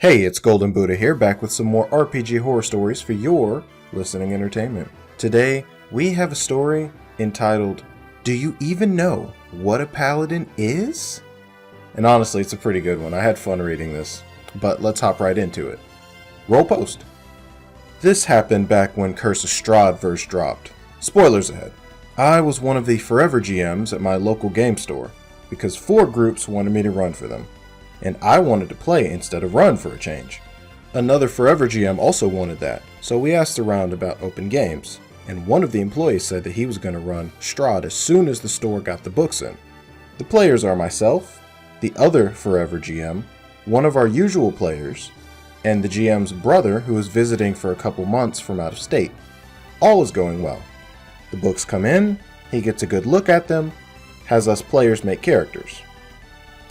Hey, it's Golden Buddha here, back with some more RPG horror stories for your listening entertainment. Today, we have a story entitled, Do You Even Know What a Paladin Is? And honestly, it's a pretty good one. I had fun reading this, but let's hop right into it. Roll post. This happened back when Curse of Strahd first dropped. Spoilers ahead. I was one of the forever GMs at my local game store, because 4 groups wanted me to run for them, and I wanted to play instead of run for a change. Another forever GM also wanted that, so we asked around about open games, and one of the employees said that he was going to run Strahd as soon as the store got the books in. The players are myself, the other forever GM, one of our usual players, and the GM's brother who is visiting for a couple months from out of state. All is going well. The books come in, he gets a good look at them, has us players make characters.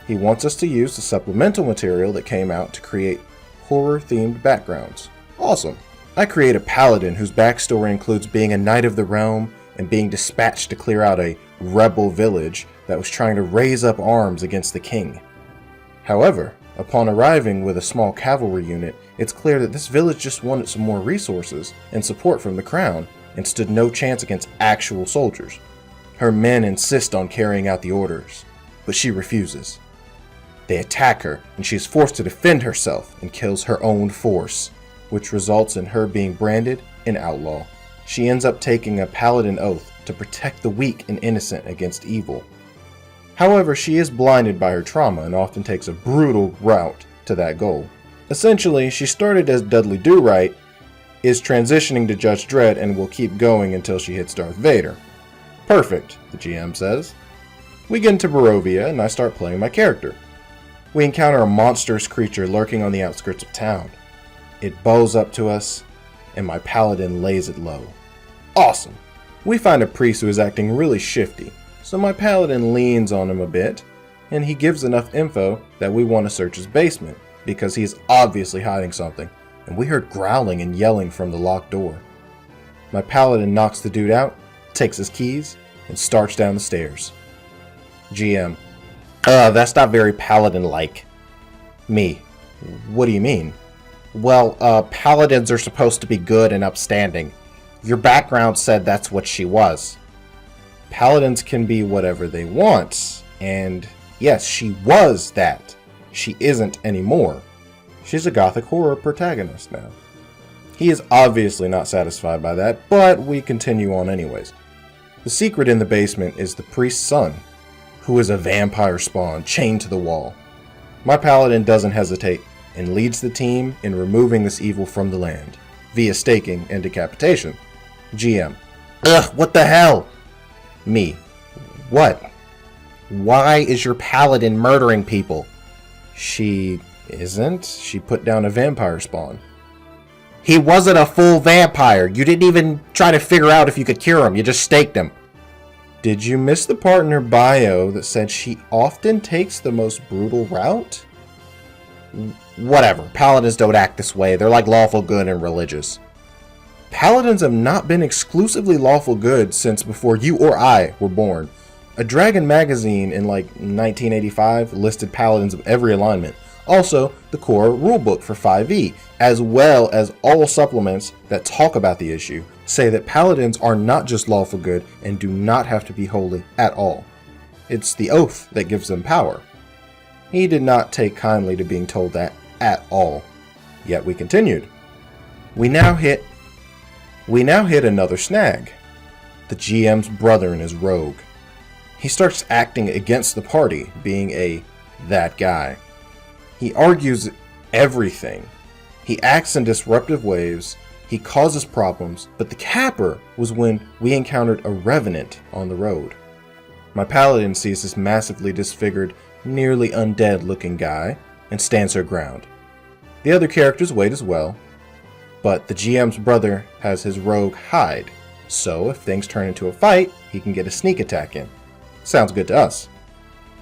He wants us to use the supplemental material that came out to create horror-themed backgrounds. Awesome! I create a paladin whose backstory includes being a knight of the realm and being dispatched to clear out a rebel village that was trying to raise up arms against the king. However, upon arriving with a small cavalry unit, it's clear that this village just wanted some more resources and support from the crown and stood no chance against actual soldiers. Her men insist on carrying out the orders, but she refuses. They attack her, and she is forced to defend herself and kills her own force, which results in her being branded an outlaw. She ends up taking a paladin oath to protect the weak and innocent against evil. However, she is blinded by her trauma and often takes a brutal route to that goal. Essentially, she started as Dudley Do-Right, is transitioning to Judge Dredd, and will keep going until she hits Darth Vader. Perfect, the GM says. We get into Barovia, and I start playing my character. We encounter a monstrous creature lurking on the outskirts of town. It bows up to us, and my paladin lays it low. Awesome! We find a priest who is acting really shifty, so my paladin leans on him a bit, and he gives enough info that we want to search his basement, because he is obviously hiding something, and we heard growling and yelling from the locked door. My paladin knocks the dude out, takes his keys, and starts down the stairs. GM. That's not very paladin-like. Me. What do you mean? Well, paladins are supposed to be good and upstanding. Your background said that's what she was. Paladins can be whatever they want, and yes, she was that. She isn't anymore. She's a gothic horror protagonist now. He is obviously not satisfied by that, but we continue on anyways. The secret in the basement is the priest's son, who is a vampire spawn chained to the wall. My paladin doesn't hesitate and leads the team in removing this evil from the land, via staking and decapitation. GM. Ugh, what the hell? Me. What? Why is your paladin murdering people? She isn't. She put down a vampire spawn. He wasn't a full vampire. You didn't even try to figure out if you could cure him. You just staked him. Did you miss the part in her bio that said she often takes the most brutal route? Whatever. Paladins don't act this way. They're like lawful good and religious. Paladins have not been exclusively lawful good since before you or I were born. A Dragon magazine in like 1985 listed paladins of every alignment. Also, the core rulebook for 5e, as well as all supplements that talk about the issue, say that paladins are not just lawful good and do not have to be holy at all. It's the oath that gives them power. He did not take kindly to being told that at all. Yet we continued. We now hit another snag. The GM's brother and his rogue. He starts acting against the party, being that guy. He argues everything. He acts in disruptive ways. He causes problems, but the capper was when we encountered a revenant on the road. My paladin sees this massively disfigured, nearly undead looking guy and stands her ground. The other characters wait as well, but the GM's brother has his rogue hide, so if things turn into a fight, he can get a sneak attack in. Sounds good to us.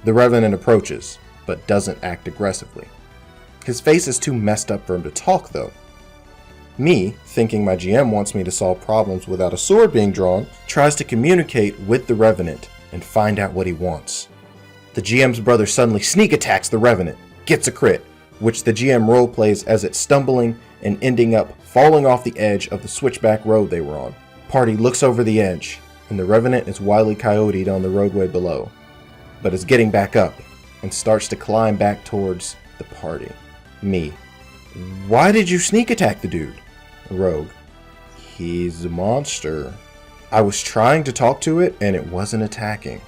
The revenant approaches, but doesn't act aggressively. His face is too messed up for him to talk though. Me, thinking my GM wants me to solve problems without a sword being drawn, tries to communicate with the revenant and find out what he wants. The GM's brother suddenly sneak attacks the revenant, gets a crit, which the GM roleplays as it stumbling and ending up falling off the edge of the switchback road they were on. Party looks over the edge, and the Revenant is wily coyote'd on the roadway below, but is getting back up and starts to climb back towards the party. Me. Why did you sneak attack the dude? Rogue. He's a monster. I was trying to talk to it and it wasn't attacking.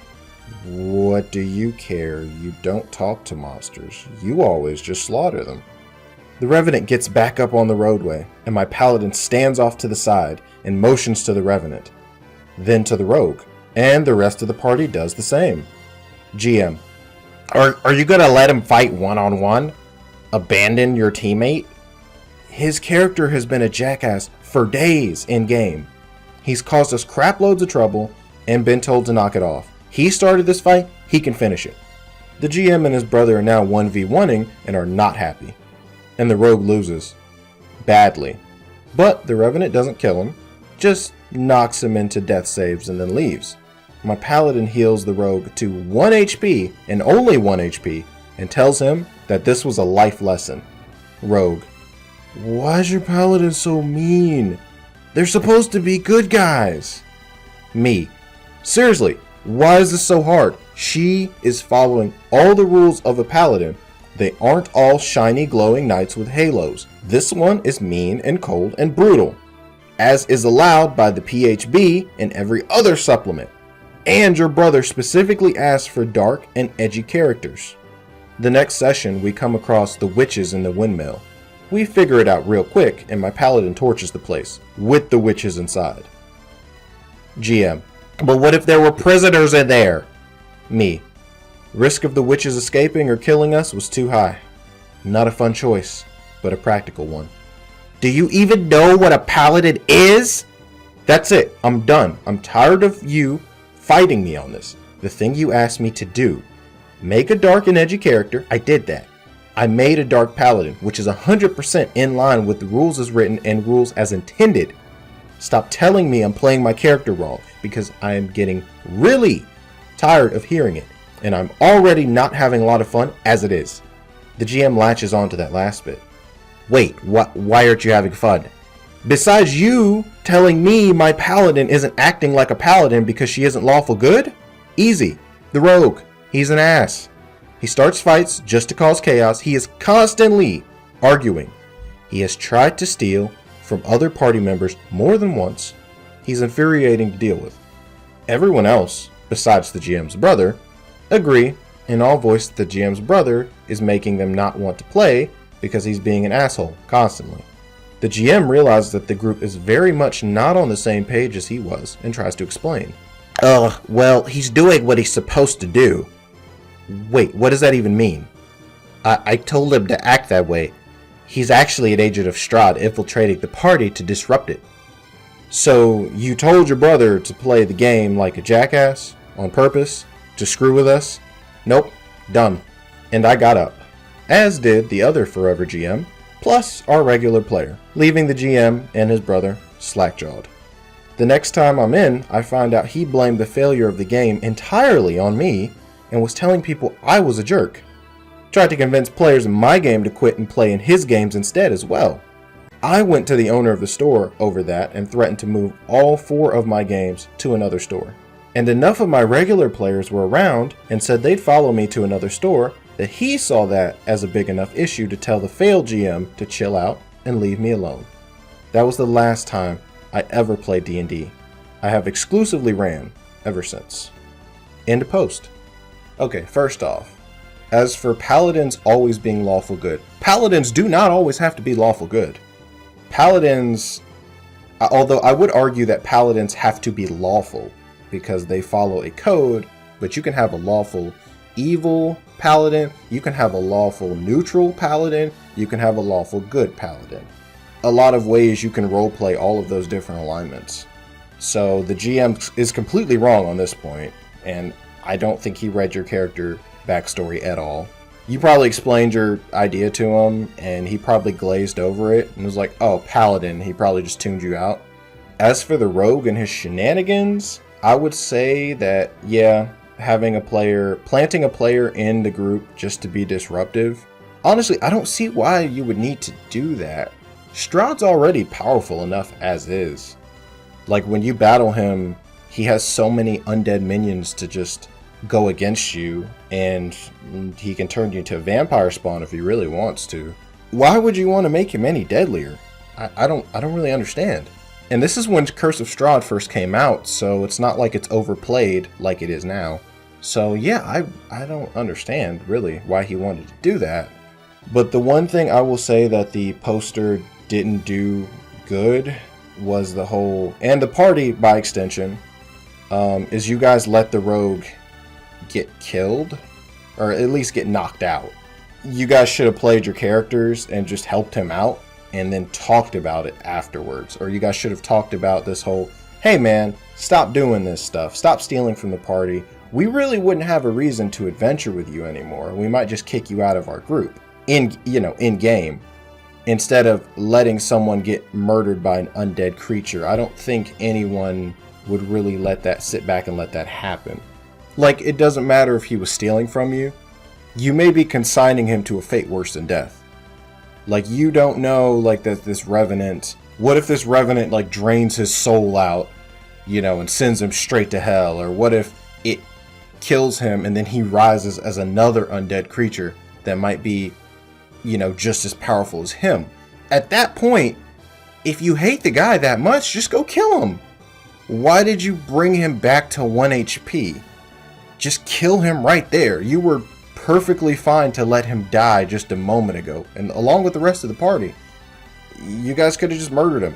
What do you care? You don't talk to monsters. You always just slaughter them. The Revenant gets back up on the roadway, and my Paladin stands off to the side and motions to the Revenant, then to the Rogue, and the rest of the party does the same. GM. Are you gonna let him fight one-on-one? Abandon your teammate? His character has been a jackass for days in-game. He's caused us crap loads of trouble and been told to knock it off. He started this fight, he can finish it. The GM and his brother are now 1v1ing and are not happy. And the Rogue loses. Badly. But the Revenant doesn't kill him, just knocks him into death saves and then leaves. My Paladin heals the Rogue to 1 HP and only 1 HP and tells him that this was a life lesson. Rogue. Why's your Paladin so mean? They're supposed to be good guys. Me. Seriously, why is this so hard? She is following all the rules of a Paladin. They aren't all shiny glowing knights with halos. This one is mean and cold and brutal, as is allowed by the PHB and every other supplement. And your brother specifically asked for dark and edgy characters. The next session we come across the witches in the windmill. We figure it out real quick and my Paladin torches the place, with the witches inside. GM. But what if there were prisoners in there? Me. Risk of the witches escaping or killing us was too high. Not a fun choice, but a practical one. Do you even know what a Paladin is? That's it. I'm done. I'm tired of you fighting me on this. The thing you asked me to do. Make a dark and edgy character. I did that. I made a dark Paladin, which is 100% in line with the rules as written and rules as intended. Stop telling me I'm playing my character wrong, because I am getting really tired of hearing it. And I'm already not having a lot of fun as it is. The GM latches on to that last bit. Wait, why aren't you having fun? Besides you telling me my Paladin isn't acting like a Paladin because she isn't lawful good? Easy. The Rogue. He's an ass. He starts fights just to cause chaos. He is constantly arguing. He has tried to steal from other party members more than once. He's infuriating to deal with. Everyone else, besides the GM's brother, agree and all voice that the GM's brother is making them not want to play because he's being an asshole constantly. The GM realizes that the group is very much not on the same page as he was and tries to explain. Well, he's doing what he's supposed to do. Wait, what does that even mean? I told him to act that way. He's actually an agent of Strahd infiltrating the party to disrupt it. So you told your brother to play the game like a jackass on purpose to screw with us? Nope, done. And I got up, as did the other Forever GM, plus our regular player, leaving the GM and his brother slack-jawed. The next time I'm in, I find out he blamed the failure of the game entirely on me and was telling people I was a jerk. Tried to convince players in my game to quit and play in his games instead as well. I went to the owner of the store over that and threatened to move all 4 of my games to another store. And enough of my regular players were around and said they'd follow me to another store that he saw that as a big enough issue to tell the failed GM to chill out and leave me alone. That was the last time I ever played D&D. I have exclusively ran ever since. End post. Okay, first off, as for Paladins always being lawful good, Paladins do not always have to be lawful good. Paladins, although I would argue that Paladins have to be lawful because they follow a code, but you can have a lawful evil Paladin, you can have a lawful neutral Paladin, you can have a lawful good Paladin. A lot of ways you can roleplay all of those different alignments. So the GM is completely wrong on this point, and I don't think he read your character backstory at all. You probably explained your idea to him, and he probably glazed over it and was like, oh, Paladin, he probably just tuned you out. As for the Rogue and his shenanigans, I would say that, yeah, planting a player in the group just to be disruptive honestly, I don't see why you would need to do that. Strahd's already powerful enough as is. Like, when you battle him, he has so many undead minions to just go against you, and he can turn you into a vampire spawn if he really wants to. Why would you want to make him any deadlier? I don't really understand. And this is when Curse of Strahd first came out, so it's not like it's overplayed like it is now. So yeah, I don't understand really why he wanted to do that. But the one thing I will say that the poster didn't do good was the whole, and the party by extension, is you guys let the rogue get killed, or at least get knocked out. You guys should have played your characters and just helped him out and then talked about it afterwards. Or you guys should have talked about this whole, hey man, stop doing this stuff, stop stealing from the party. We really wouldn't have a reason to adventure with you anymore. We might just kick you out of our group in game, instead of letting someone get murdered by an undead creature. I don't think anyone would really let that sit back and let that happen. Like, it doesn't matter if he was stealing from you. You may be consigning him to a fate worse than death. Like, you don't know, like, that this revenant, what if this revenant, like, drains his soul out, and sends him straight to hell? Or what if it kills him and then he rises as another undead creature that might be, just as powerful as him? At that point, if you hate the guy that much, just go kill him. Why did you bring him back to 1 HP? Just kill him right there. You were perfectly fine to let him die just a moment ago, and along with the rest of the party. You guys could have just murdered him.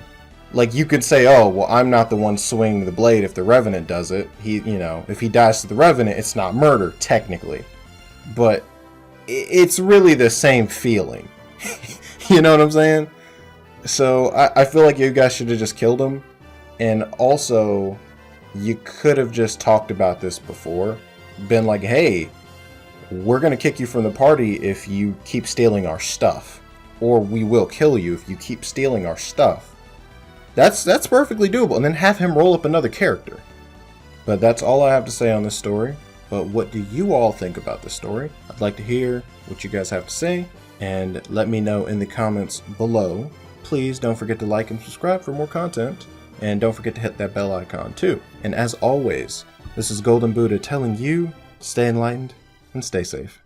Like, you could say, oh, well, I'm not the one swinging the blade if the Revenant does it. If he dies to the Revenant, it's not murder, technically. But it's really the same feeling. You know what I'm saying? So I feel like you guys should have just killed him. And also, you could have just talked about this before. Been like, hey, we're going to kick you from the party if you keep stealing our stuff. Or we will kill you if you keep stealing our stuff. That's perfectly doable. And then have him roll up another character. But that's all I have to say on this story. But what do you all think about this story? I'd like to hear what you guys have to say. And let me know in the comments below. Please don't forget to like and subscribe for more content. And don't forget to hit that bell icon too. And as always, this is Golden Buddha telling you, stay enlightened and stay safe.